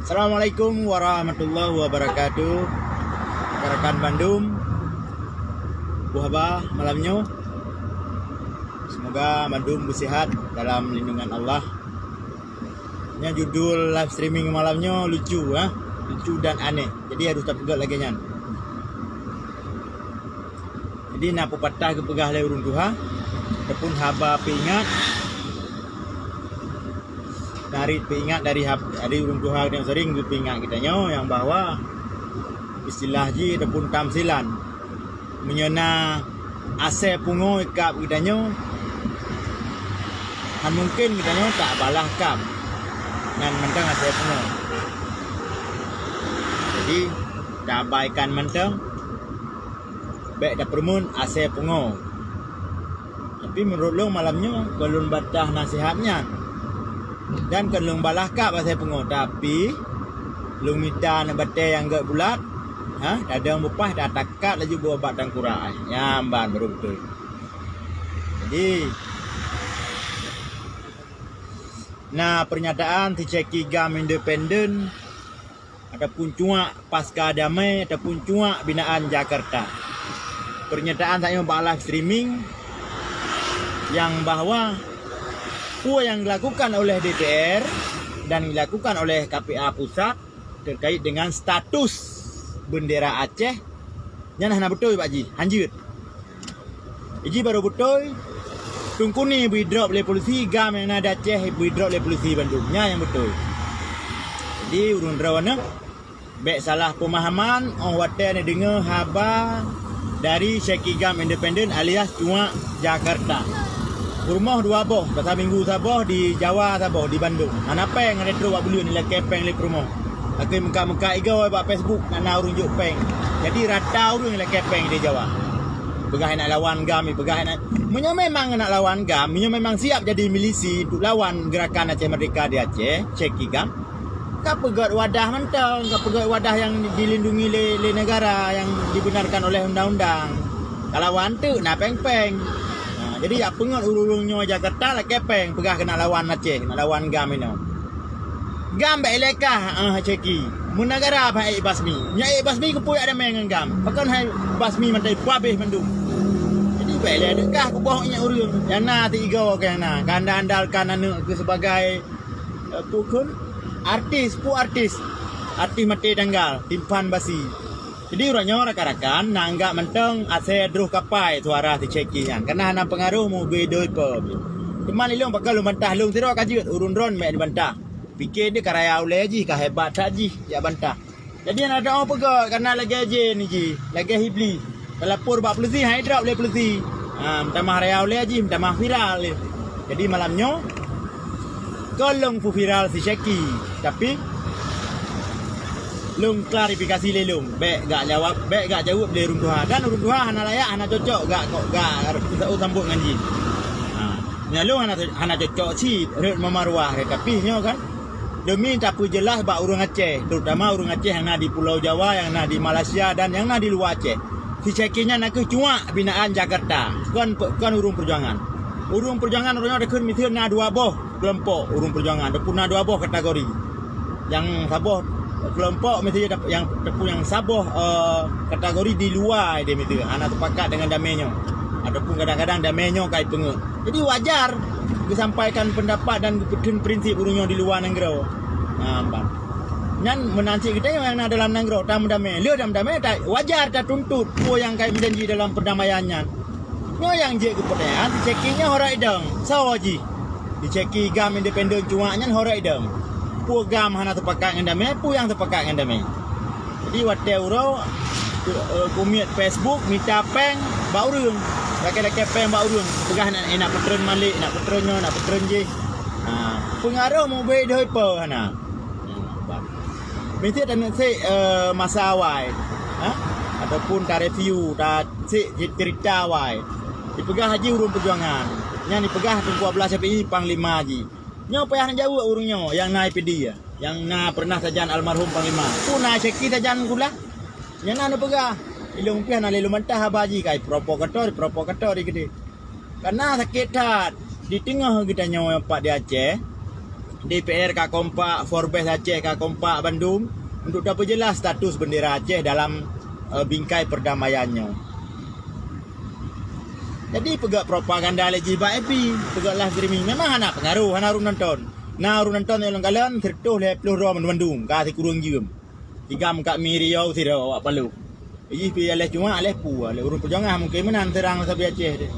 Assalamualaikum warahmatullahi wabarakatuh. Rekan Bandung, buhaba malamnya. Semoga Bandung bersihat dalam lindungan Allah. Ini judul live streaming malamnya lucu, lucu dan aneh. Jadi harus tak pegat lagi nyan. Jadi nak pepatah ke pegah le urung duha, ataupun haba peingat. Tarik peingat dari urung duha yang sering peingat kitanya yang bahwa istilah ji ataupun tamsilan menyena ase pungo ikap kitanya mungkin kitanya tak balah kam dengan mentang ase pungo. Jadi tak abaikan mentang baik dah permun ase pungo. Tapi menurut lo malamnya kalau batah nasihatnya dan kan lung balah kap pasal pungo, tapi lung minta nak batai yang gak bulat, dadang bupah dah takat laju buat batang kurang, nyamban baru betul. Jadi nah pernyataan Ceki Gam Independen ataupun cuak pasca damai ataupun cuak binaan Jakarta. Pernyataan saya live streaming yang bahwa yang dilakukan oleh DPR dan dilakukan oleh KPA pusat terkait dengan status bendera Aceh yang hana betul Pak Ji, hanjut. Iji baru betul tungkuni berdrop oleh polisi Gam yang ada Aceh berdrop oleh polisi Bandungnya yang betul. Jadi urun rawana baik salah pemahaman wadah ni dengar haba dari Ceki Gam Independen alias Cuak Jakarta. Rumah dua boh, pasal minggu saboh di Jawa saboh di Bandung. Ana peng retro buat bulu ni lah kepeng lek rumah. Aku muka-muka igau buat Facebook nak runjuk peng. Jadi rata urang lek kepeng di Jawa. Pegah nak lawan Gam, pegah nak menyo memang nak lawan Gam, menyo memang siap jadi milisi untuk lawan gerakan Aceh Merdeka di Aceh, Ceki Gam. Kap pegat wadah mentang, kap pegat wadah yang dilindungi le negara yang dibenarkan oleh undang-undang. Kalau wantu nak peng-peng. Jadi ya pengat urung-urungnya Jakarta lah kepeng pegah kena lawan Aceh, nak lawan Gam ini. Gam baik lekah Ceki. Mun negara apa basmi. Nya basmi ku puyak ada dengan Gam. Pakan hai basmi mantai puabeh Bandung. Jadi baik le dekah ku bohnya urung. Yang na tiga ke yang na. Kanda andalkan anu ke sebagai pukul artis. Artis mati tanggal timpan basi. Jadi orangnya rakan-rakan nanggak menteng ase druh kapai suara si Ceki yang karena hana pengaruh mu bedoi pe. Teman ilung bakal lu bantah lung tiro kajut urun ron mek dibantah. Fikir dia karaya ulai ji ka hebat tak ji ya bantah. Jadi ada orang pegak karena lagi aje ni ji, lagi hibli. Lapor bak polisi hai drop oleh polisi. Minta mah raya ulai ji, minta mah viral. Jadi malamnya kolong fu viral si Ceki tapi lung klarifikasi le lung baik gak jawab le urung duha dan urung duha hana layak hana cocok gak usah sambut dengan jin. Nya lung hana cocok si red mamaruah tapi nyo kan demi tak jelas bak urung Aceh terutama urung Aceh yang di Pulau Jawa yang di Malaysia dan yang di luar Aceh. Si Cekinya nak ke cuak binaan Jakarta kan urung perjuangan orangnya ada kun mitir na dua boh kelompok urung perjuangan ada pun na dua boh kategori yang saboh kelompok mesti yang saboh kategori di luar dia mesti anak terpakat dengan damainya ataupun kadang-kadang damainya kait pengut. Jadi wajar disampaikan pendapat dan prinsip urungnya di luar negara. Nyan menanti kita yang ada dalam negara tamu damai. Dia damai tak wajar tak tuntut po yang kait berjanji dalam perdamaiannya. Nyo yang je kepercayaan cekinya horai dang. Sawaji. Di Ceki Gam Independen cuaknya horai dang. Pu Gam hana terpakat dengan damai, pu yang terpakat dengan damai. Jadi wadah urau kumiat Facebook minta peng bau urung. Laki-laki peng bau urung. Pegah nak petren malik, nak petrennya, nak petren je. Pengaruh mu baik doi pe hana. Mesti dan si masa awal. Ataupun ta review, ta si cerita awal. Dipegah haji urung perjuangan. Yang dipegah Tunku Abdullah Syafi'i Panglima haji. Nyo payah nak jawab urungnya yang na PD yang na pernah sajan almarhum Panglima. Tu na Ceki sajan kula. Yang na pegah. Ilung pian na lelu mentah habaji kai provokator gede. Karena sakit hat di tengah kita nyawa Pak di Aceh. DPR Kak Kompak, Forbes Aceh Kak Kompak Bandung untuk dapat jelas status bendera Aceh dalam bingkai perdamaiannya. Jadi pegak propaganda lagi happy, pegak live streaming memang anak pengaruh, anak urung nonton. Nah urung nonton yang kalian tertuh le puluh roh Bandung, kasih kurang jium. Tiga muka Miriau tidak awak palu. Jadi pilih cuma alih pu, alih urung perjuangan mungkin menang terang sampai Aceh deh.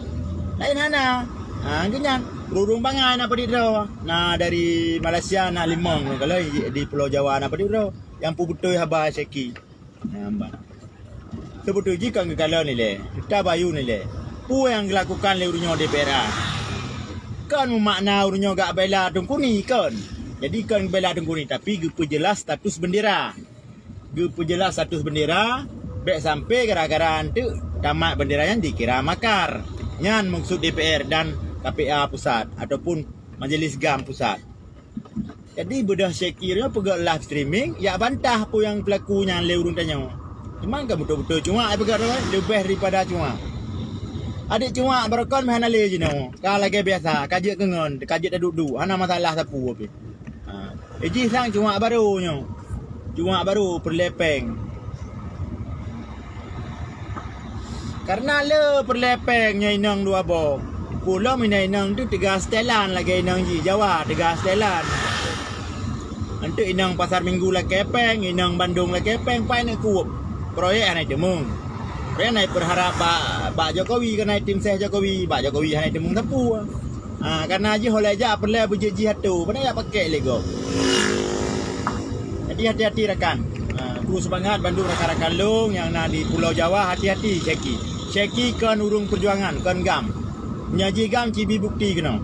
Lain hana, kenyan urung bangai apa di roh. Nah dari Malaysia nak limong kalau di Pulau Jawa apa di roh. Yang pu betul habah Syeki. Nampak. Sebetulnya jika kalau ni le, kita bayu ni le. Pu yang dilakukan oleh urunyo DPR. Kan makna urunyo gak bela Tungkuni kan. Jadi kan bela Tungkuni tapi gepe jelas status bendera. Gepe jelas status bendera, baik sampai gara-gara antu tamat bendera yang dikira makar. Nyan maksud DPR dan KPA pusat ataupun Majlis GAM pusat. Jadi bedah Syekirnya pegak live streaming, ya bantah pu yang pelakunya le urung tanya. Memang kan betul-betul cuma pegak lebih daripada cuma. Adik cuma berkon mahana le je no. Kalau lagi biasa, kaji kengon, kaji dah duduk. Ana masalah sapu ape. Eji sang cuma baru nyo. Cuma baru perlepeng. Karena le perlepengnya inang dua bo. Pulau mina inang tu 3 setelan lagi inang ji Jawa 3 setelan. Antu inang pasar minggu lah kepeng, inang Bandung lah kepeng, pai nak kuop. Proyek anai demung. Proyek naik berharap Pak Jokowi kan naik tim saya Jokowi, Pak Jokowi naik demung sapu. Karena aja oleh aja perlu berjanji hatu, mana ya pakai lego. Jadi hati-hati rakan. Ku semangat Bandung rakan-rakan long yang nak di Pulau Jawa hati-hati Syeki. Syeki kan urung perjuangan, kan GAM. Nyaji GAM cibi bukti kena.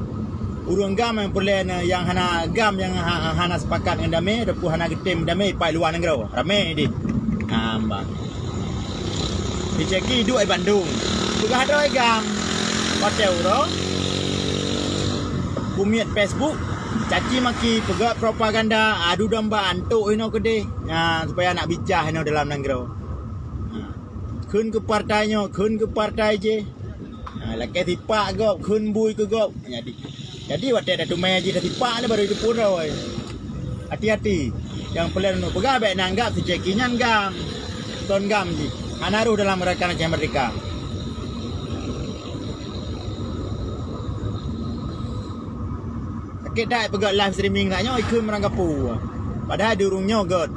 Urung GAM yang perlu yang hana GAM yang hana sepakat dengan damai, ataupun hana getim damai pai luar negara. Ramai di. Ambang. Di Syeki duduk di Bandung. Juga ada GAM. Hotel ro. Bumiat Facebook caci maki pegak propaganda adu domba antuk ino kedeh supaya nak bicah ino dalam negara. Kun ke partainya, kun ke partai je. Laki tipak gop, kun bui ke gop. Jadi waktu ada tumai je dah tipak ni baru itu pun oi. Hati-hati. Yang pelan no pegak baik nanggap si cekinyan GAM. Ton GAM ji. Anaruh dalam rekan Aceh Merdeka. Kita pegak live streaming naknya ikut merangkapu. Padahal durungnya god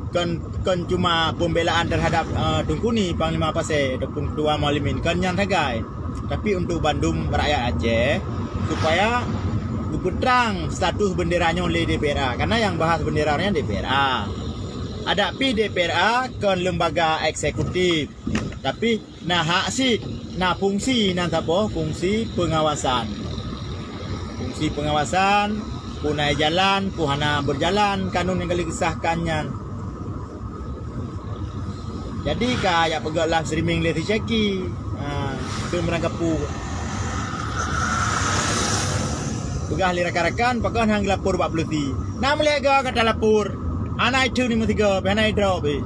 kan cuma pembelaan terhadap Tungkuni Panglima Pasir ataupun Ketua Malimin kan yang tagai. Tapi untuk Bandung rakyat Aceh supaya berperang status benderanya oleh DPR karena yang bahas benderanya DPR. Ada DPR kan lembaga eksekutif. Tapi nah hak si nah fungsi nan apa? Fungsi pengawasan. Fungsi pengawasan, punai jalan, puhana berjalan, kanun yang kali kisahkannya. Jadi kayak pegak live streaming le Syeki. Itu merangkapu. Pegah li rakan-rakan, pakan hang lapor 40 Nah melega kata lapor. Anak itu ni metiga, anak drop be.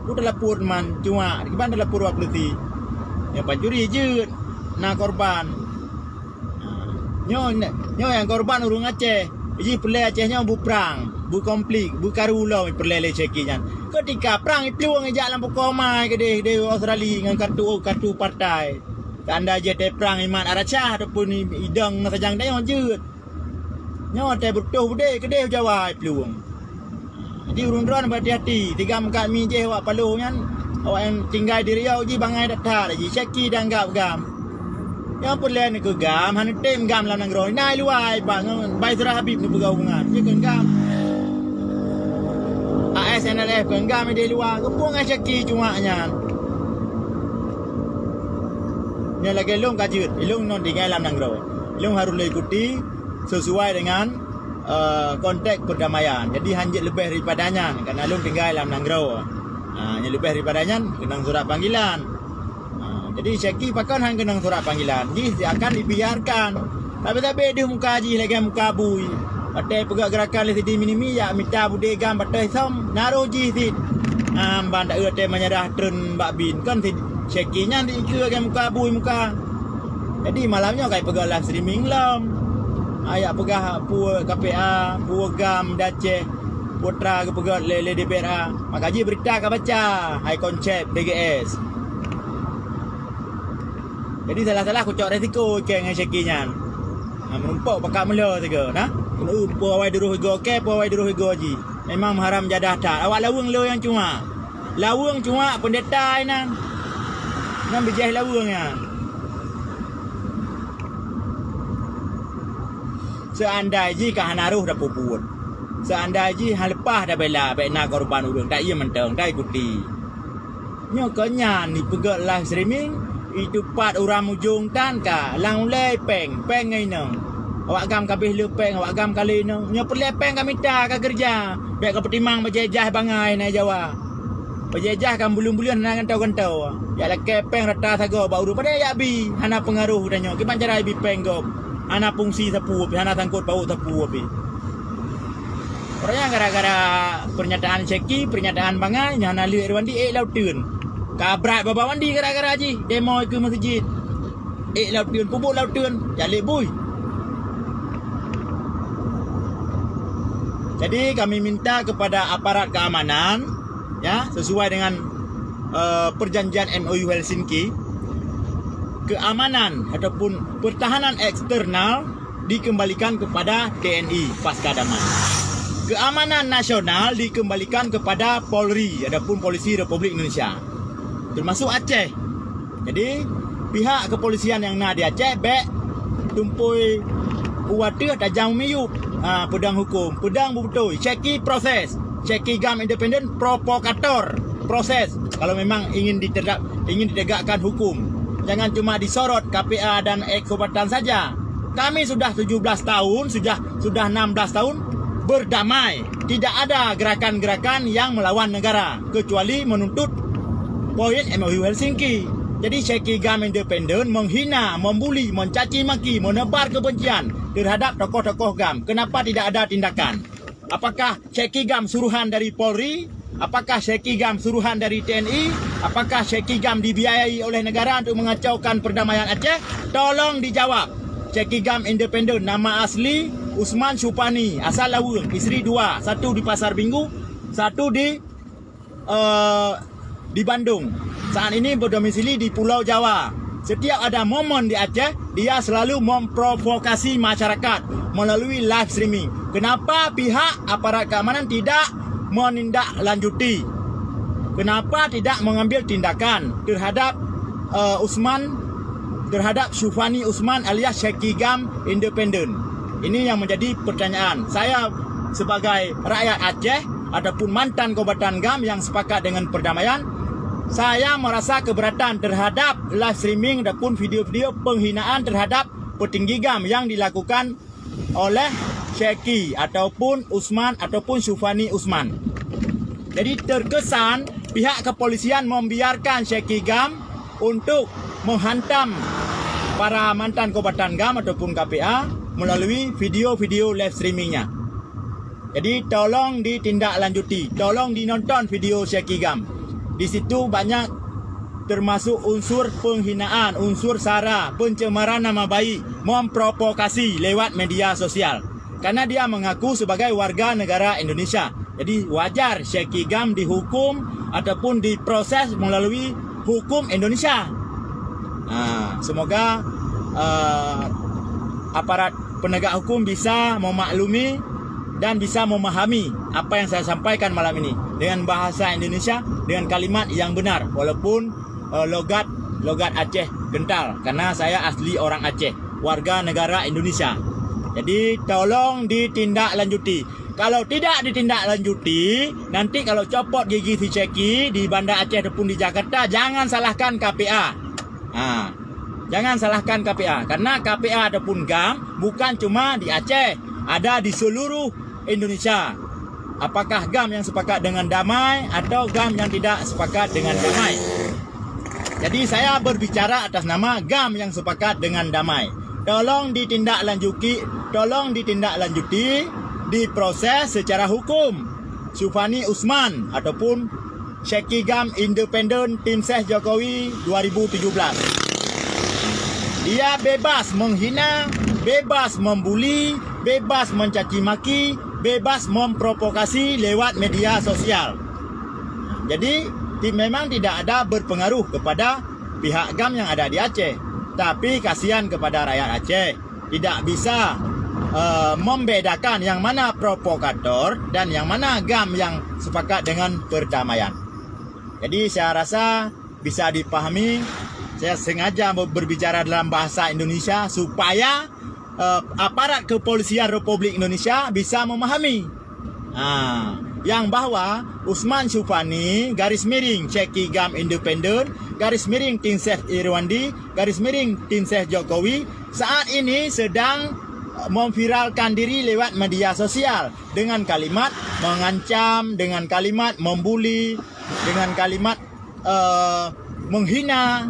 Udah lapor man cuma, gimana lapor 40 Yang pancuri je nah korban. Nyo yang korban urung Aceh. Jadi pelai Acehnya bu perang, bu konflik, bu karulo pelai le Syekinya. Ketika perang itu ngejak lampu koma ke de Australia dengan kartu partai. Tanda je te perang Iman Aracah ataupun idang sajang dah jut. Nyo te butuh bude ke de Jawa peluang. Jadi urun-urun berhati-hati. 3 muka mi je awak palu nyan. Awak yang tinggal di Riau je bangai datar je Syeki dan GAM. Yang perlu ni ke GAM, hanya tim GAM dalam negara ni. Nai luai bang, Baik Surah Habib ni bergabungan. Dia kan GAM. ASNLF kan GAM dia luar. Kepung dengan Syeki cuma nya. Ni lagi long kajut, long non tinggal dalam negara. Long harus ikuti sesuai dengan konteks perdamaian. Jadi hanjit lebih daripadanya kerana long tinggal dalam negara. Yang lebih daripadanya kena surat panggilan. Jadi Syeki pakan hang kenang surat panggilan. Jadi akan dibiarkan. Tapi dia muka haji lagi muka bui. Patai pegak gerakan le sidi minimi ya minta bude gam patai som naro ji sit. Banda ate menyadah trun Mbak Bin kan Syeki nya di ke muka bui muka. Jadi malamnya kai pegak live streaming lam. ayak pegah pu KPA, pu gam Aceh, putra ke pegat le DPRA. Makaji berita ka baca high concept DGS. Jadi salah-salah aku cok resiko ke dengan syakinya. Menumpuk pakak mula tiga, nah. Kena pu awai duruh higo ke, pu awai duruh higo ji. Memang haram jadah tak. Awak lawung lo yang cuma. Lawung cuma pendeta nan. Nan bijah lawungnya. Seandai ji ka hanaruh dah puput. Seandai ji hal lepas dah bela baik nak korban urang tak ia mentang tak ikuti. Nyokanya ni pegat live streaming itu part orang ujung tan ka lang lei peng ngai nang. Awak gam kabeh le peng awak gam kali nang. Nya perle peng kami ta ka kerja. Baik ka petimang berjejah bangai na Jawa. Berjejah kan bulun-bulun nang gantau-gantau. Ya la ke peng rata sago bauru pada ya bi hana pengaruh danyo. Ki pancara bi peng gop. Hana fungsi sapu pi hana tangkut bau sapu pi. Orangnya gara-gara pernyataan Syeki, pernyataan bangai nya hana liu Irwandi lautun. Kabrat baba mandi gara-gara ji demo ke masjid. Lautun pubuk lautun jalik bui. Jadi kami minta kepada aparat keamanan ya sesuai dengan perjanjian MOU Helsinki, keamanan ataupun pertahanan eksternal dikembalikan kepada TNI pasca damai. Keamanan nasional dikembalikan kepada Polri ataupun Polisi Republik Indonesia. Termasuk Aceh. Jadi pihak kepolisian yang nak di Aceh bek tumpui uwata tajam miyup pedang hukum, pedang betul, Syeki proses, Syeki gam independen provokator proses. Kalau memang ingin ditegakkan hukum, jangan cuma disorot KPA dan eksobatan saja. Kami sudah 17 tahun, sudah 16 tahun berdamai. Tidak ada gerakan-gerakan yang melawan negara kecuali menuntut poin MOU Helsinki. Jadi Syeki gam independen menghina, membuli, mencaci maki, menebar kebencian terhadap tokoh-tokoh gam. Kenapa tidak ada tindakan? Apakah Syeki gam suruhan dari Polri? Apakah Syeki gam suruhan dari TNI? Apakah Syeki gam dibiayai oleh negara untuk mengacaukan perdamaian Aceh? Tolong dijawab. Syeki gam independen nama asli Usman Syupani, asal Lawung, isteri 2, satu di Pasar Minggu, satu di Bandung. Saat ini berdomisili di Pulau Jawa. Setiap ada momen di Aceh, dia selalu memprovokasi masyarakat melalui live streaming. Kenapa pihak aparat keamanan tidak menindaklanjuti? Kenapa tidak mengambil tindakan terhadap terhadap Syufani Usman alias Syeki gam independen? Ini yang menjadi pertanyaan. Saya sebagai rakyat Aceh ataupun mantan kombatan gam yang sepakat dengan perdamaian, saya merasa keberatan terhadap live streaming ataupun video-video penghinaan terhadap petinggi gam yang dilakukan oleh Syeki ataupun Usman ataupun Syufani Usman. Jadi terkesan pihak kepolisian membiarkan Syeki gam untuk menghantam para mantan kombatan gam ataupun KPA melalui video-video live streamingnya. Jadi tolong ditindaklanjuti, tolong dinonton video Syeki gam. Di situ banyak termasuk unsur penghinaan, unsur sara, pencemaran nama baik, memprovokasi lewat media sosial. Karena dia mengaku sebagai warga negara Indonesia. Jadi wajar Syeki gam dihukum ataupun diproses melalui hukum Indonesia. Semoga aparat penegak hukum bisa memaklumi dan bisa memahami apa yang saya sampaikan malam ini dengan bahasa Indonesia, dengan kalimat yang benar, walaupun logat Aceh kental, karena saya asli orang Aceh, warga negara Indonesia. Jadi tolong ditindaklanjuti. Kalau tidak ditindaklanjuti, nanti kalau copot gigi si Syeki di Banda Aceh ataupun di Jakarta, jangan salahkan KPA. Jangan salahkan KPA, karena KPA ataupun GAM bukan cuma di Aceh, ada di seluruh Indonesia. Apakah GAM yang sepakat dengan damai atau GAM yang tidak sepakat dengan damai? Jadi saya berbicara atas nama GAM yang sepakat dengan damai. Tolong ditindaklanjuti, diproses secara hukum. Syufani Usman ataupun Syeki gam independen tim ses Jokowi 2017. Dia bebas menghina, bebas membuli, bebas mencaci maki, bebas memprovokasi lewat media sosial. Jadi memang tidak ada berpengaruh kepada pihak GAM yang ada di Aceh. Tapi kasihan kepada rakyat Aceh. Tidak bisa membedakan yang mana provokator dan yang mana GAM yang sepakat dengan perdamaian. Jadi saya rasa bisa dipahami. Saya sengaja berbicara dalam bahasa Indonesia supaya aparat kepolisian Republik Indonesia bisa memahami yang bahwa Usman Syufani garis miring Ceki GAM Independen garis miring Tim Ses Irwandi garis miring Tim Ses Jokowi saat ini sedang memviralkan diri lewat media sosial dengan kalimat mengancam, dengan kalimat membuli, dengan kalimat menghina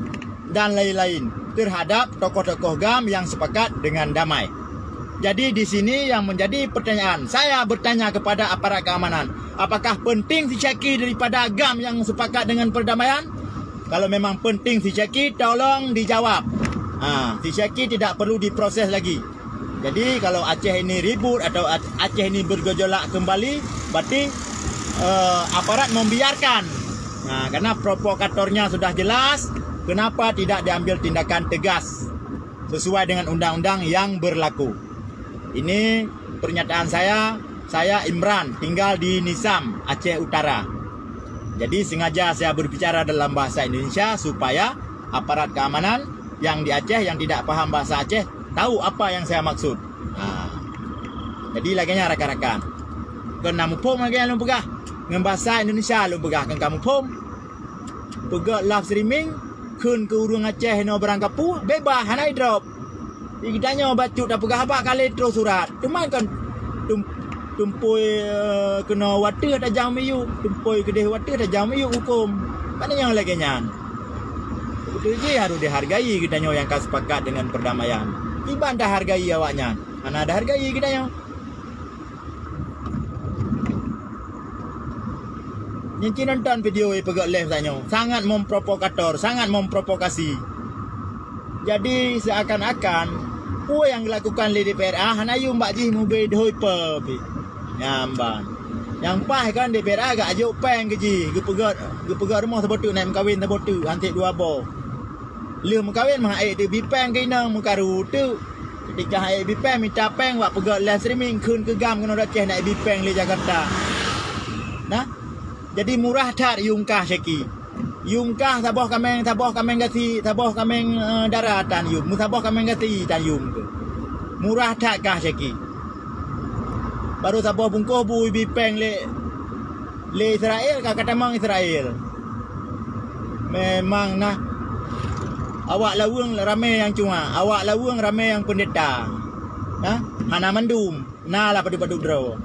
dan lain-lain terhadap tokoh-tokoh GAM yang sepakat dengan damai. Jadi di sini yang menjadi pertanyaan, saya bertanya kepada aparat keamanan, apakah penting si Ceki daripada GAM yang sepakat dengan perdamaian? Kalau memang penting si Ceki, tolong dijawab. Si Ceki tidak perlu diproses lagi. Jadi kalau Aceh ini ribut atau Aceh ini bergejolak kembali, berarti aparat membiarkan. Karena provokatornya sudah jelas. Kenapa tidak diambil tindakan tegas sesuai dengan undang-undang yang berlaku? Ini pernyataan saya Imran, tinggal di Nisam, Aceh Utara. Jadi sengaja saya berbicara dalam bahasa Indonesia supaya aparat keamanan yang di Aceh yang tidak paham bahasa Aceh tahu apa yang saya maksud. Jadi laginya rakan-rakan, kena mupom lagi yang lu pegah dengan bahasa Indonesia lu pegah kan kamu pom pegah live streaming kun ke urung Aceh no berangkapu bebas hanai drop ikitanya bacut dah pegah apa kali terus surat cuma kan tumpui kena water dah jam miyu tumpui kedeh water dah jam miyu hukum kan yang lagi nyan betul je harus dihargai kitanya yang sepakat dengan perdamaian iban dah hargai awaknya ana dah hargai kitanya. Yang nonton video ini pegak live tanya sangat memprovokator, sangat memprovokasi. Jadi seakan-akan apa yang dilakukan oleh DPRA hanayu mbak jih mobil doi pe nyamban. Yang pah kan DPRA agak ajuk peng keji, gepegak rumah terbotu naik kawin terbotu antik dua bo. Leh mengkawin mah ai tu bipeng kena mengkaru tu. Ketika ai bipeng minta peng wak pegak live streaming kun ke GAM kena Aceh naik bipeng le Jakarta. Nah, jadi murah tak Yungkah Ceki. Yungkah taboh kameng gati, taboh kameng daratan yum, taboh kameng gati tan yum. Murah tak kah Ceki. Baru taboh bungkuh bui bipeng le Israel kah kata mang Israel. Memang nah awak lawung ramai yang cuma, awak lawung ramai yang pendeta. Hana mandum, lah padu-padu draw.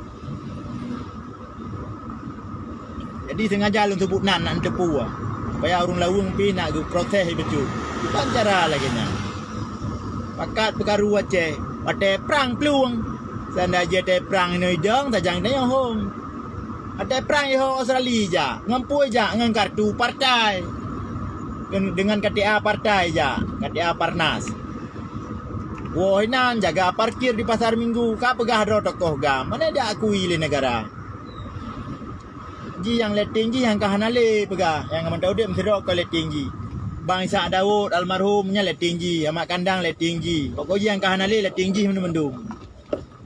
Jadi sengaja lu sebut nak tepu supaya orang lawung pi nak go proses betul. Bukan cara lagi nya. Pakat perkaru Aceh, pate perang peluang. Sanda je te perang ni dong tajang dia hong. Ate perang yo Australia ja, ngampui ja ngan kartu partai. Dengan KTA partai ja, KTA Parnas. Woi nan jaga parkir di pasar Minggu, ka pegah ro tokoh GAM. Mana dia akui le negara. Ji yang letting ji yang kahanale pegah yang mentau dia mesti rok ke letting ji Bang Isa Daud almarhumnya letting ji amak kandang letting ji pokok ji yang kahanale letting ji mendum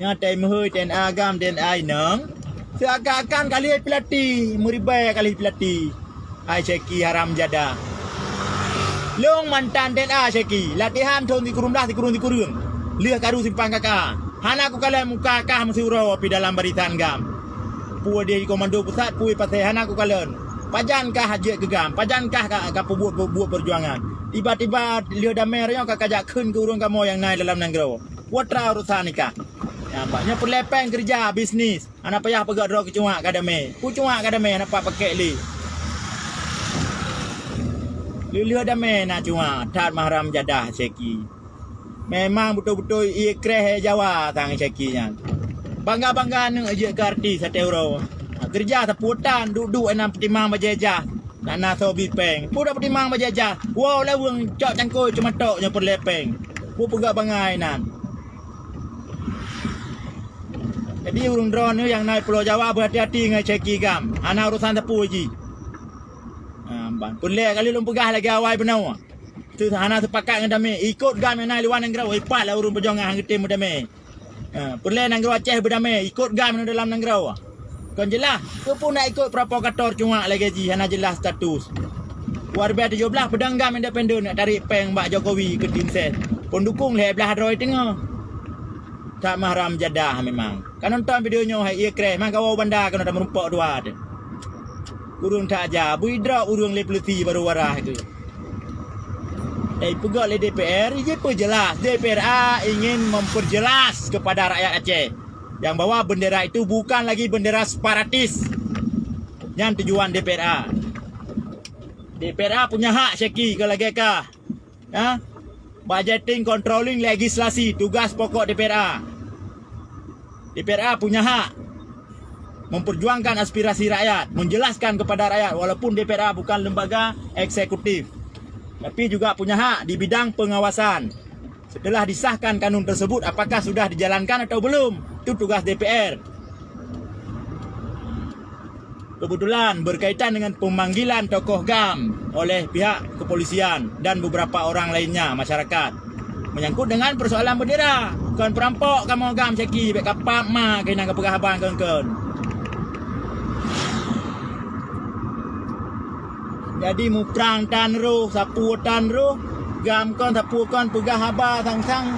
nya tai mehoi ten agam den ai nang seakan-akan kali pelati muribai kali pelati ai Ceki haram jada long mantan den a Ceki latihan thon di kurung liah karu simpang kakak hana aku kalian muka kah mesti uro pi dalam barisan GAM puai dia di komando pusat puai pasehan aku kalian pajankah haji ke GAM pajankah kak buat perjuangan tiba-tiba lihat damai raya kak kajak kun ke urung kamu yang naik dalam nanggro watra urusan nikah nampaknya perlepeng kerja bisnis anak payah pegak dro kecuak kadame kucuak kadame anak pak pakai lihat damai nak cuma tat mahram jadah Ceki memang betul-betul ikreh Jawa tang Ceki nya bangga-bangga nang aje karti 1 euro. Kerja seputan duduk enam petimang bajajah. Nak naso bipeng. Pu dak petimang bajajah. Wow lawung cok cangkoi cuma tok nya perlepeng. Pu pegak bangai nan. Jadi urung drone ni yang naik Pulau Jawa berhati-hati dengan ceki gam. Ana urusan tepu je. Ban. Pulek kali lum pegah lagi awal benau. Tu ana sepakat dengan dame ikut gam yang naik luar Nangrau. Hepat lah urung perjuangan hang tim berdamai. Pulek Nangrau Aceh berdamai ikut gam yang dalam Nangrau. Kon jelas, tu pun nak ikut provokator cuma lagi ji ana jelas status. Warga 17 pedang gam independen nak tarik peng Mbak Jokowi ke tim ses. Pun dukung leh belah Roy tengah. Tak mahram jadah memang. Kan nonton videonya hai ia crash mang kau bandar kan ada merumpak dua tu. Urung tak aja, bui drop urung le polisi baru warah itu. Pegak le DPR, ia perjelas DPR ingin memperjelas kepada rakyat Aceh yang bahwa bendera itu bukan lagi bendera separatis. Yang tujuan DPR. DPR punya hak Syeki ke lagi kah? Ha? Budgeting, controlling, legislasi, tugas pokok DPR. DPR punya hak memperjuangkan aspirasi rakyat, menjelaskan kepada rakyat walaupun DPR bukan lembaga eksekutif. Tapi juga punya hak di bidang pengawasan. Setelah disahkan kanun tersebut, apakah sudah dijalankan atau belum? Itu tugas DPR. Kebetulan berkaitan dengan pemanggilan tokoh GAM oleh pihak kepolisian dan beberapa orang lainnya masyarakat. Menyangkut dengan persoalan bendera. Bukan perampok kamu GAM Syeki bek kapap ma kena ke pegah abang kan. Jadi mu perang tan roh, sapu tan roh, GAM kon sapu kon pegah haba sang-sang.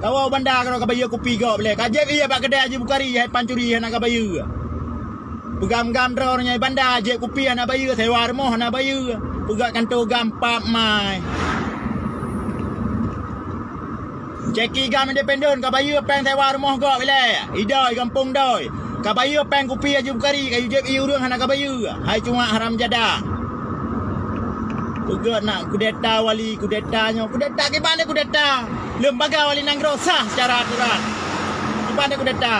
Kau bandar kalau kabayu kopi gak boleh. Kajek iya pak kedai Haji Bukhari hai pancuri nak kabayu. Pegam-gam dror nya bandar je kopi anak bayu sewa rumah anak bayu. Pegak kantor GAM pap mai. Ceki GAM independen kabayu peng sewa rumah gak boleh. Idai kampung doi. Kabayu peng kopi Haji Bukhari kayu jek iu urang anak kabayu. Hai cuma haram jadah. Pegak nak kudeta wali kudetanya. Kudeta ke mana kudeta? Lembaga wali Nangrau sah secara aturan. Di mana kudeta?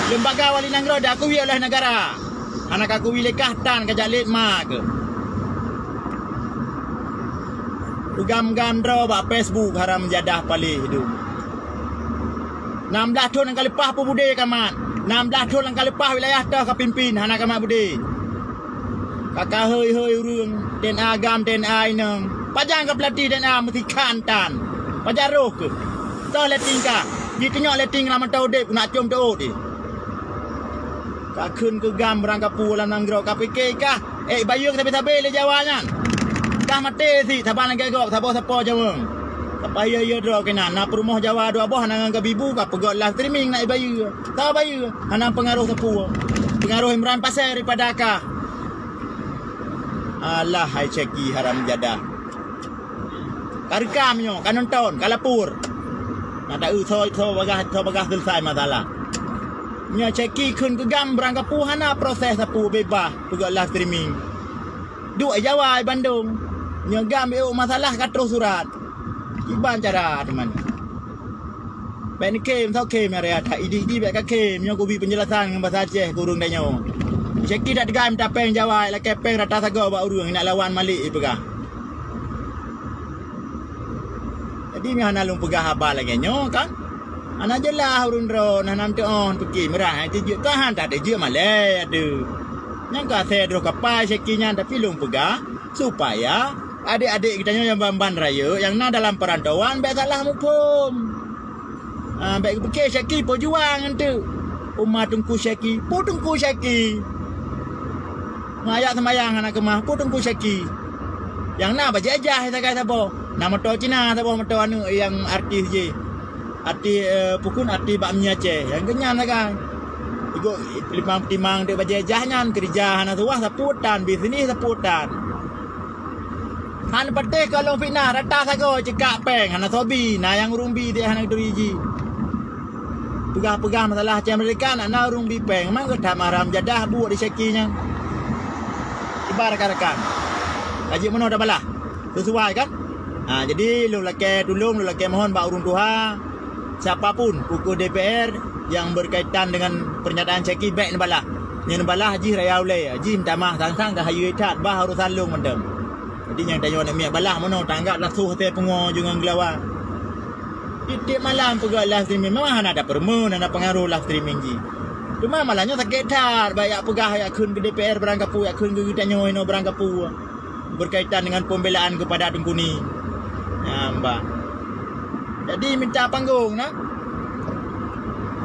Lembaga wali Nangrau diakui oleh negara. Anak aku wilih kahtan ke jalit mak ke. Gam-gam draw bak Facebook haram jadah palih hidup. 16 tahun yang lepas pun budaya kamat. 16 tahun yang lepas wilayah dah kepimpin anak kamat budaya. Kakak hei urung DNA gam DNA inang. Pajang ke pelatih DNA mesti kantan. Pajang roh ke. Tau letting ka. Dia kenyok letting lama tau dek nak cium tau dek. Kak kun ke gam berangkap pulang Nangrau kak fikir kah? Bayu ke tapi-tapi le jawanya. Dah mati si saban lagi gok sapa-sapa jawang. Apa ya draw kena nak rumah Jawa dua boh nang ke bibu ka pegok live streaming nak bayu. Tahu bayu ana pengaruh sepu. Pengaruh Imran Pasir daripada ka. Allah hai Syeki haram jadah. Karkamnya kan nonton kalapur. Nak tak so bagah selesai masalah. Nya Syeki kun ke GAM berangkap hana proses sapu bebas pegok live streaming. Duk Jawa Bandung. Nya GAM masalah katro surat. Iban cara teman. Baik ni kem tau kem area tak idi baik ka kem nya kubi penjelasan dengan bahasa Aceh kurung danyo. Syeki dak GAM tak peng Jawa la kepeng rata sago ba urang nak lawan Malik pegah. Jadi mi hana lung pegah haba lagi nyo kan. Ana jelah urun dron hanam te on pergi merah itu je tahan tak ada je malai ada. Yang ka saya dro kapai Syeki nya tapi lung pegah supaya adik-adik kita yang Bamban Raya yang nak dalam perantauan baik salah hukum. Baik fikir Syeki perjuang tu. Umat tungku Syeki, pu tungku Syeki. Mayak semayang anak kemah, pu tungku Syeki. Yang nak berjajah kita kata apa? Nama motor Cina apa motor anu yang artis je. Artis pukun artis bakmi Aceh. Yang kenyang kan. Ikut timang dia berjajahnya kerja anak tuah seputan, bisnis seputan. Han patih kalau fitnah rata sago cekak peng hana sobi na yang rumbi dia hana duriji. Pegah-pegah masalah Aceh Merdeka nak rumbi peng memang ke tak maram jadah buat di Syekinya. Ibarat rekan. Haji Mano dah balah. Sesuai kan? Jadi lu laki tolong lu laki mohon bak urung tuha siapapun pukul DPR yang berkaitan dengan pernyataan Syeki baik balah. Yang balah Haji Raya Ulay. Haji minta maaf sang-sang dah hayu itat bah harus salung mendem. Jadi yang tanya nak miak balah mana tanggap lah suh te pengo jangan gelawa. Tiap malam pegak live streaming. Memang ada permen, ada pengaruh live streaming je. Cuma malahnya sakit tar. Baik pegah yang kun ke DPR berangkapu, yang kun ke kita nyoino berangkapu. Berkaitan dengan pembelaan kepada Tengku ni. Nampak. Jadi minta panggung nak.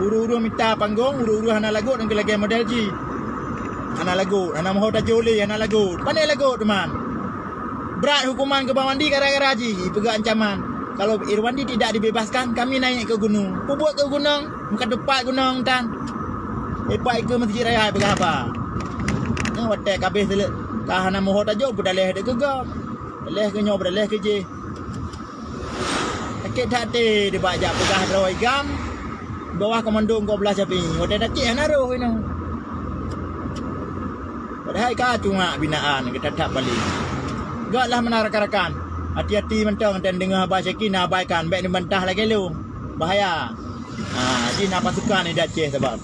Uru-uru minta panggung, uru-uru hana lagu dan lagi model ji. Hana lagu, hana mahu tajuli, hana lagu. Pandai lagu teman. Berat hukuman ke Bang Wandi gara-gara ji, pegak ancaman. Kalau Irwandi tidak dibebaskan, kami naik ke gunung. Pubuk ke gunung, muka depan gunung tan. Lepas ke Masjid Raya pegak apa? Yang watak habis tu. Kah hana mahu tajuk berdalih dia gegap. Dalih ke nyo berdalih ke je. Sakit hati dia bajak pegah drawai gam. Bawah komando 12 api. Wadah dak cik naruh ini. Padahal kah cuma binaan kita tak balik. Gaklah menarakan. Hati-hati mentang dan dengar Abah Syakir nak abaikan. Baik ni mentah lagi lu. Bahaya. Jadi nak pasukan ni dah cik sebab.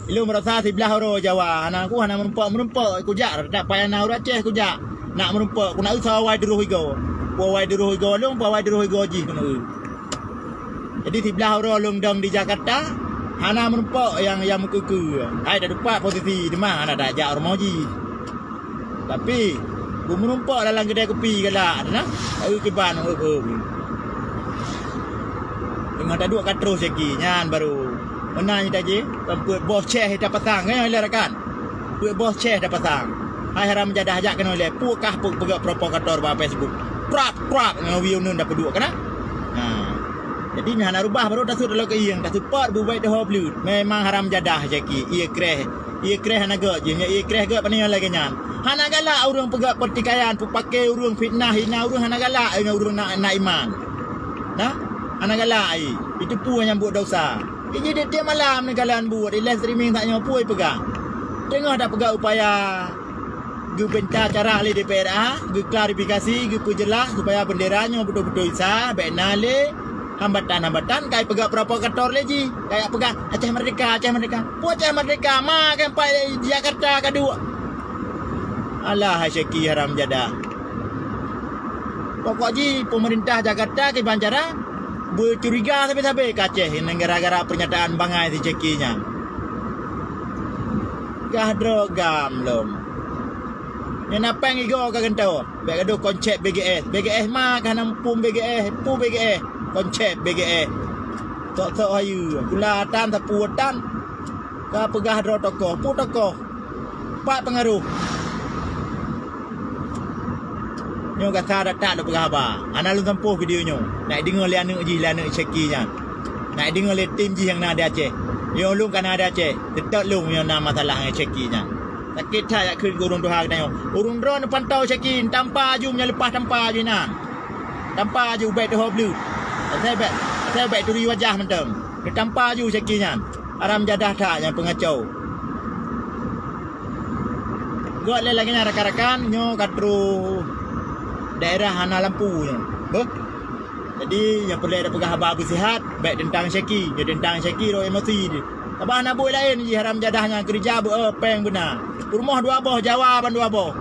Lu merasa sebelah orang Jawa. Anak aku nak merumpak kujak. Tak payah nak orang Aceh kujak. Nak merumpak. Aku nak usaha wai deruh higo. Wai deruh higo lu. Wai deruh higo ji. Jadi sebelah orang lungdong di Jakarta. Hana merumpak yang muka-muka. Hai dah dapat posisi. Demang anak dah ajak orang moji. Tapi aku merumpak dalam kedai kopi galak. Nah, aku kiban. Dengan tak dua katro segi. Nyan baru. Menanya tadi, buat bos ceh dah pasang. Oleh rakan. Buat bos ceh dah pasang. Hai haram jadah ajak kena oleh. Pukah pegak provokator ba Facebook. Krap ngawio nun dapat dua kena. Jadi ni hana rubah baru tasuk dalam keiyang. Tak support buat dah blue. Memang haram jadah jaki. Ia kreh hana gak je. Ia kreh gak pani lagi nyan. Hana galak urang pegak pertikaian, pakai urang fitnah, hina urang hana galak urang nak iman. Nah, hana galak ai. Itu pu yang buat dosa. Ini dia tiap malam ni kalian buat live streaming tak nyapu pegang. Tengok dah pegang upaya gu benta cara ahli DPR gu klarifikasi gu jelas supaya benderanya betul-betul sah, benale hambatan kai pegang provokator lagi. Kayak pegang Aceh Merdeka. Pu Aceh Merdeka ma kan pai Jakarta kedua. Alah Syakir haram jadah. Pokok ji pemerintah Jakarta ke Banjaran bercuriga sampai-sampai ke Aceh ini gara-gara pernyataan bangai si Syakirnya. Gah drogam lom. Yang napang igo ka gentau. Baik ada konsep BGS. BGS mah kan nampung BGS, pu BGS, konsep BGS. Tok ayu, kulatan tapuatan. Ka pegah dro tokoh, pu tokoh. Pak pengaruh. Nyo kata tak ada pegah apa. Ana lu tempuh video nyo. Nak dengar le anak ji, le anak Syakirnya. Nak dengar le tim ji yang nak ada Aceh. Yo lu kan ada Aceh. Tetap lu yang nak masalah dengan Syakirnya. Sakit tak yak ke urung doha kita yo. Urung drone pantau Syakir tanpa aju lepas tanpa aju nan. Tanpa aju baik doha blue. Saya baik turi wajah mentang. Tanpa aju Syakirnya. Aram jadah tak yang pengacau. Gak le lagi rakan-rakan nyo katru daerah hana lampu nya. Jadi yang perlu ada pegah habar sihat baik tentang Syakir, tentang Syakir emosi dia. Abah nak buat lain je haram jadahnya kerja peng benar. Rumah dua boh Jawa ban dua boh.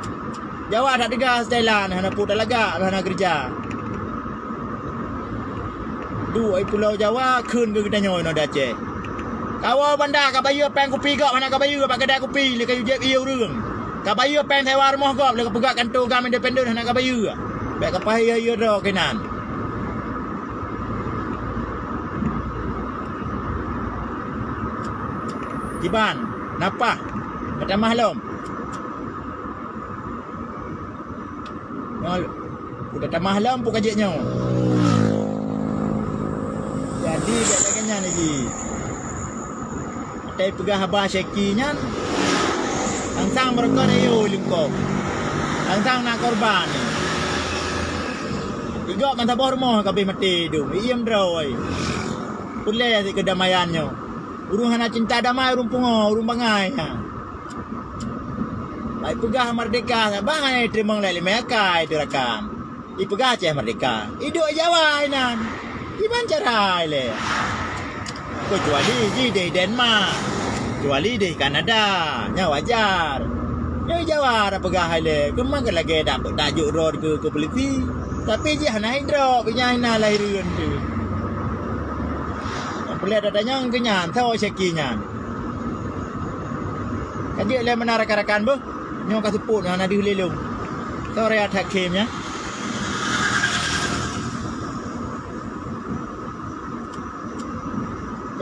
Jawa tak tegas Thailand hana put talaga hana kerja. Dua pulau Jawa keun ke kita nyoy no Aceh. Kawa banda ka bayu peng kopi gak mana ka bayu pak kedai kopi le kayu jep ieu reung. Ka bayu peng sewa rumah gak le pegak kantor gam independen hana ka bayu. Baik ka pahaya ieu ro kenan. Iban, napa? Kata mahlum. Udah tak mahlum pun kajiknya. Jadi katanya lagi. Tapi pegah Abah Syakirnya. Langsang mereka ni yo lingkop. Langsang nak korban ni. Tiga masa bawah rumah kabeh mati tu. Iem droi. Pulai si kedamaiannya. Urung hana cinta damai urung pungo, urung bangai. Baik pegah merdeka, bangai terima lele mereka itu rakan. Ipegah Aceh merdeka. Hidup Jawa inan. Gimana cara le? Kecuali di Denmark. Kecuali di Kanada. Nya wajar. Nya Jawa ada pegah le. Kemang lagi dapat tajuk road ke polisi. Tapi je hana hidro, punya hina lahiran tu. Pelak datanya kenyan tahu sekinya. Kaji le mana rakan-rakan bu. Nyong ka seput na di hulilung. Tahu rea tak kemnya.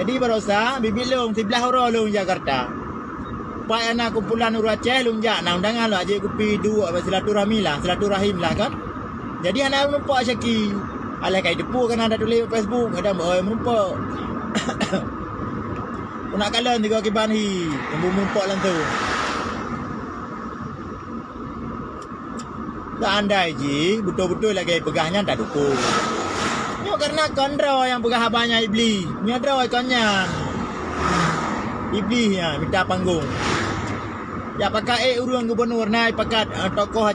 Jadi berosa bibit lung sebelah horo lung Jakarta. Pak anak kumpulan Uru Aceh lung jak na undangan lo aje kupi dua silaturahim lah kan. Jadi anak menumpak Syaki. Alai kai depu kan ada tulis Facebook ada oi menumpak. Nak kalan tiga kiban hi, menumpak lan tu. Tak andai ji, betul-betul lagi pegahnya tak dukung. Yo karena kondro yang pegah abangnya iblis. Nyadro ikonnya. Iblis ya minta panggung. Ya pakai urung gubernur naik pakat tokoh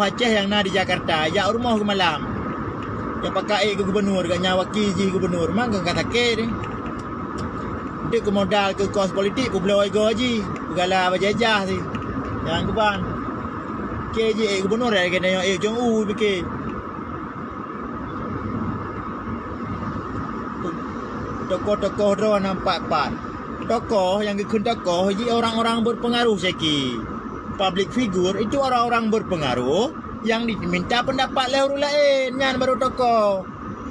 Aceh yang na di Jakarta. Ya rumah ke malam. Ya pakai ke gubernur gaknya wakil ji gubernur. Mang kata ke ni. Dia ke modal ke kos politik ku belau ego ji. Pegala berjajah si. Jangan kuban. KJ gubernur ya kena yang Jong U fikir. Tokoh-tokoh dah nampak pat. Tokoh yang kekun tokoh ji orang-orang berpengaruh seki. Public figure itu orang-orang berpengaruh yang diminta pendapat oleh orang lain. Yang baru tokoh.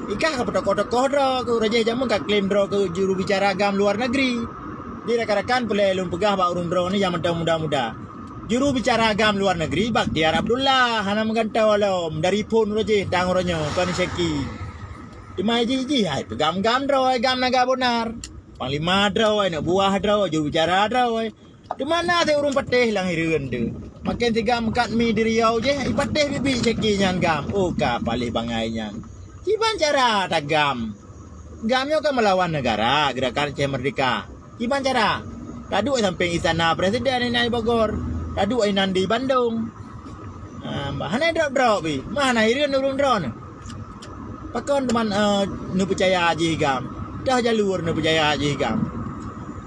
Ikah ke tokoh-tokoh dah ke raja jamu ka klaim dah ke juru bicara agam luar negeri. Di rakan-rakan boleh lum pegah bak urun dah ni yang muda-muda. Juru bicara agam luar negeri Bakhtiar Abdullah hana menggantau alam dari pun raja tang oranyo kan seki. Dimai ji hai pegam-gam dah agam naga benar. Panglima dah nak buah dah juru bicara dah. Di mana saya urung patih lang hireun tu. Makin tiga mekat mi di Riau je ipatih bibi seki nyan gam. Oh ka palih bangai nyan. Kiban cara tagam. Gamnya kan melawan negara gerakan Aceh Merdeka. Kiban cara? Tadu sampai istana presiden ini Bogor. Tadu ainan di Bandung. Mana drop bi? Mana hireun urung drone? Pakon teman nu percaya aji gam. Dah jalur nu percaya aji gam.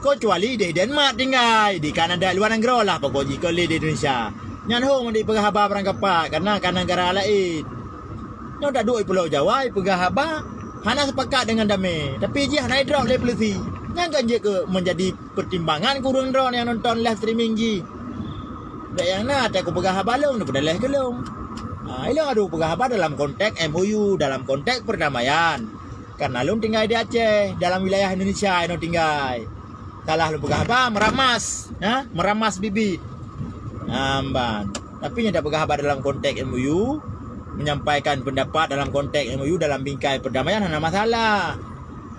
Kecuali di Denmark tinggal, di Kanada luar negara lah pokok jika di Indonesia. Nyan hong di pegahaba perangkapat karena kan negara lain. Nyo tak duk Pulau Jawa, pegahaba hana sepakat dengan damai. Tapi je hana drop le polisi. Nyan kan je ke menjadi pertimbangan kurang drone yang nonton live streaming ji. Dak yang nak aku pegahaba long dah leh ke long. Ilang adu pegahaba dalam konteks MOU, dalam konteks perdamaian. Karena long tinggal di Aceh, dalam wilayah Indonesia yang tinggal. Salah lu pegahaba meramas, meramas bibit. Amban. Tapi nya dak pegahaba dalam konteks MOU, menyampaikan pendapat dalam konteks MOU dalam bingkai perdamaian hana masalah.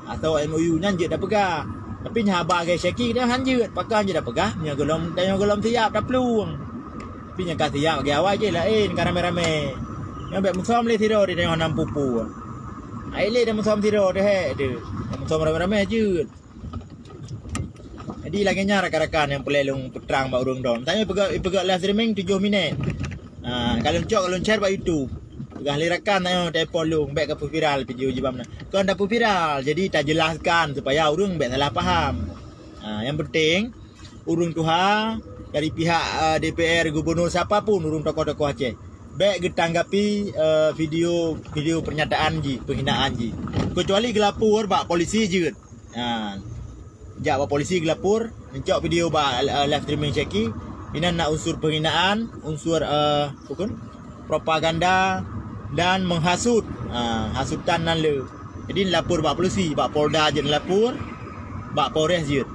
Atau MOU nya je dak pegah. Tapi nya haba gai Syaki dah hanjut, pakai je dak pegah, nya gelom siap dak peluang. Tapi nya ka siap bagi awal je lain kan rame-rame. Yang bet musom le tiro di tengah nam pupu. Ai le dah musom tiro dah de. Musom rame-rame je. Jadi lagi nya rakan-rakan yang pelelong peterang bak urung don. Tanya pegak live streaming 7 minit. Kalau share bak YouTube. Pegah lirakan tanya telefon lung baik ke viral video jibam na. Kau dah viral jadi tak jelaskan supaya urung baik salah faham. Yang penting urung tuha dari pihak DPR gubernur siapapun urung tokoh-tokoh Aceh. Baik getanggapi video pernyataan ji, penghinaan ji. Kecuali gelapur bak polisi je. Jak bak polisi gelapur, mencok video bak live streaming Syaki. Ini nak unsur penghinaan, unsur bukan propaganda dan menghasut. Hasutan nan le. Jadi lapor bak polisi, bak Polda je lapor, bak Polres je.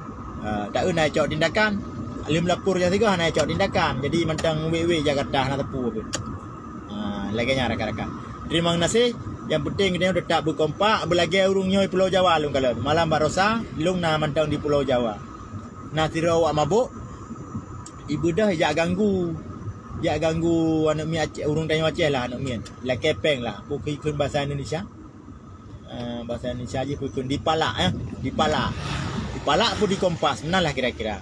Tak nak cok tindakan. Alim lapor je tiga nak cok tindakan. Jadi mentang wewe Jakarta nak tepu apa. Lagi nya rakan-rakan. Terima kasih. Yang penting dia tetap berkompak belagi urung nyoi Pulau Jawa lung kalau malam barosa lung na mantang di Pulau Jawa. Nah tiro awak mabuk ibu dah jak ganggu anak mi Aceh urung tanya Aceh lah anak mi. La kepeng lah pukul bahasa Indonesia. Bahasa Indonesia je pukul dipalak Dipalak pun di Kompas menalah kira-kira.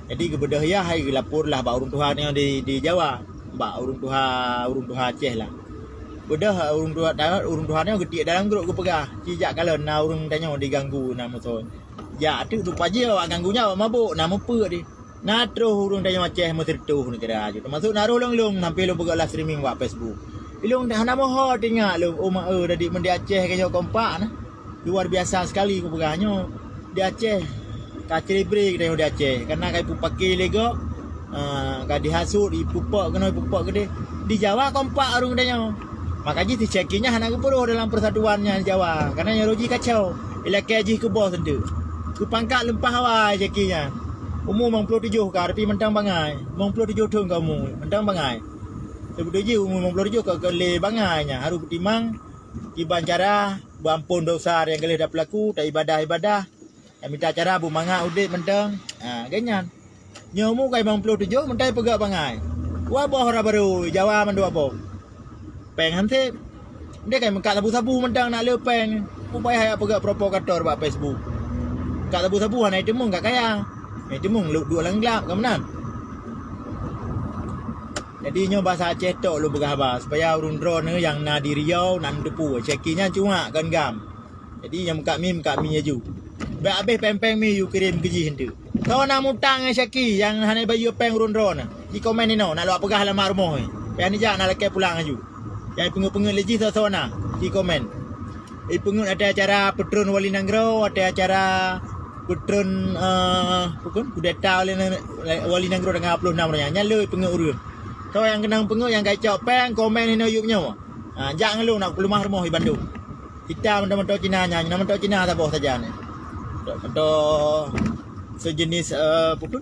Jadi kebedah ya hai lapor lah bak urung Tuhan yang di Jawa. Bak urung Tuhan Aceh lah. Udah urung Tuhan yang getik dalam grup ke pegah. Cijak kalau na urung tanya diganggu nama so. Ya tu lupa je awak ganggunya awak mabuk nama apa dia. Na terus urung tanya Aceh mesti tu ni kira aja. Termasuk naruh long sampai lu pegah live streaming buat Facebook. Ilung dah nama ho tinggal lu dah di Aceh ke Jawa kompak nah. luar biasa sekali ku pegahnya di Aceh. Kacil break dia di Aceh. Karena kai pakai lego kai dihasut ipupak kena ipupak gede. Di Jawa kompak arung dia. Makanya di cekinya anak keperuh dalam persatuannya di Jawa. Karena yang roji kacau. Ila kaji ke bawah sendu. Ku pangkat lempah awal cekinya. Umur 57 ka tapi mentang bangai. 57 tahun kamu mentang bangai. Sebetulnya umur 57 ke le bangainya. Harus bertimang iban cara bampun dosa yang geleh dah pelaku tak ibadah-ibadah. Yang minta cara bu manga udit mentang. Ganyan. Nyomu kai 57 mentai pegak bangai. Wa boh ora baru Jawa mandu apa. Peng hante. Dia kai mengkat sabu-sabu mentang nak le peng. Upaya hay pegak provokator ba Facebook. Kat sabu-sabu hanai temung gak kaya. Temung dua lenglap kemenan. Jadi nyo bahasa Aceh tok lu bergabar supaya urun drone yang na di Riau nan depu cekinya cuma kan gam. Jadi yang muka mi ju. Ba habis pempeng mi you kirim ke ji hentu. Kau nak mutang ceki yang hanai bayu peng urun drone. Di komen ni no nak lu pegah lamar rumah ni. Pe ni jak nak leke pulang ju. Yang pengu-pengu leji sona di komen. Pengu ada acara Petron Wali Nanggro, ada acara Petron bukan kudeta Wali Nanggro dengan 26 orangnya. Nyala pengu urun. Kau yang kenang pengu yang kacau peng komen ni yupnya. Jangan lu nak rumah di Bandung. Kita mentau Cina nya, mentau Cina tak boh saja ni. Mentau sejenis bukan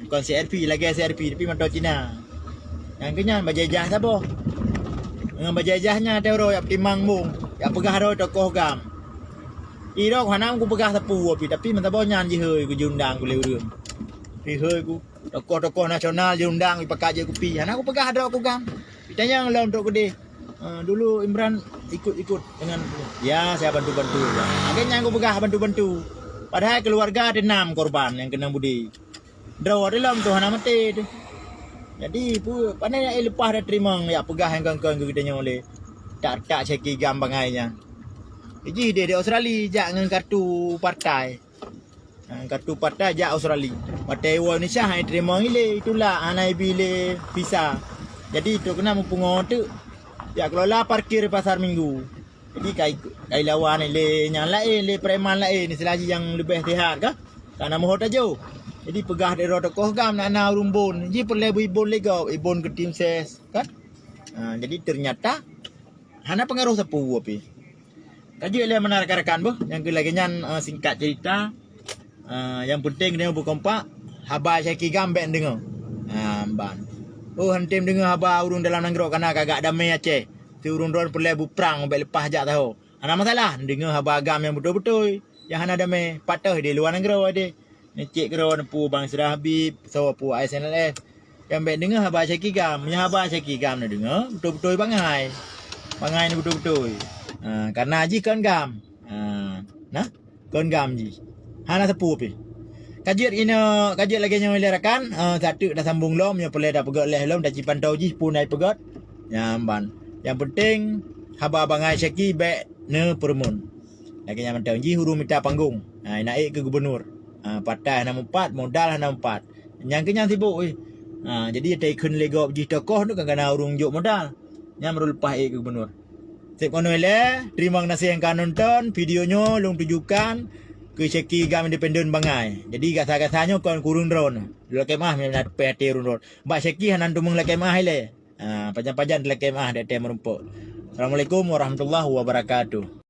bukan CRP lagi CRP tapi mentau Cina. Yang kenyan bajajah tak boh. Dengan bajajahnya tero yang timang mung, yang pegah ro tokoh gam. Irok hanam ku pegah sapu tapi mentau boh nyan je heuy ku jundang ku leureum. Pi heuy ku tokoh-tokoh nasional diundang dipakai je kopi. Anak aku pegah ada aku gam. Ditanya lah untuk gede. Dulu Imran ikut dengan ya saya bantu-bantu. Akhirnya aku pegah bantu-bantu. Padahal keluarga ada 6 korban yang kena budi. Draw dalam tu hana mati tu. Jadi pu pandai lepas dah terima ya pegah yang kangkang ke kitanya oleh tak ceki gam bangainya. Jadi dia di Australia jak dengan kartu partai. Kartu partai jak Australia. Partai Indonesia hai terima ile itulah anai bile visa. Jadi tu kena mempungo tu. Ya kelola parkir pasar Minggu. Jadi kai lawan ile yang lain le preman lain ni selagi yang lebih sihat kah? Karena mohon tajo. Jadi pegah dari tokoh gam nak rumbun. Ji perle ibon lega ibon ke tim ses kan? Jadi ternyata hana pengaruh sapu api. Kaji ile menarik-rekan boh yang kelagian singkat cerita. Yang penting dia berkompak haba syaki gambek dengar. Ban. Oh hantim dengar haba urun dalam nanggro karena kagak damai Aceh. Tu urun ron perle perang bek lepas jak tahu. Ana masalah dengar haba agam yang betul-betul. Yang hana damai patah di luar nanggro ada. Necik gro nempu bang Sirah Habib, sawa pu SNLF. Yang bek dengar haba syaki gam, nya haba syaki gam na dengar betul-betul bangai. Bangai ni betul-betul. Karena ji kan gam. Nah, kan gam ji. Hana sepu pi. Kajiat lagi yang melerakan satu dah sambung lom yang perlu dah pegat leh lom dah cipan tau ji pun naik pegat. Nyamban. Yang penting haba bangai syaki bek ne permun. Lagi yang mentang ji huru minta panggung. Naik ke gubernur. Partai 64 modal 64. Yang kenyang sibuk jadi taikun lego ji tokoh tu kan kena urung juk modal. Yang baru lepas ke gubernur. Sip kono le, terima kasih yang kan nonton videonya long tujukan ke Syeki Gam Independen Bangai. Jadi gasa-gasanya kon kurun drone. Dulu kemah minat PT urun drone. Mbak Syeki hanan tumung le kemah le. Pajan-pajan le kemah de tem rumput. Assalamualaikum warahmatullahi wabarakatuh.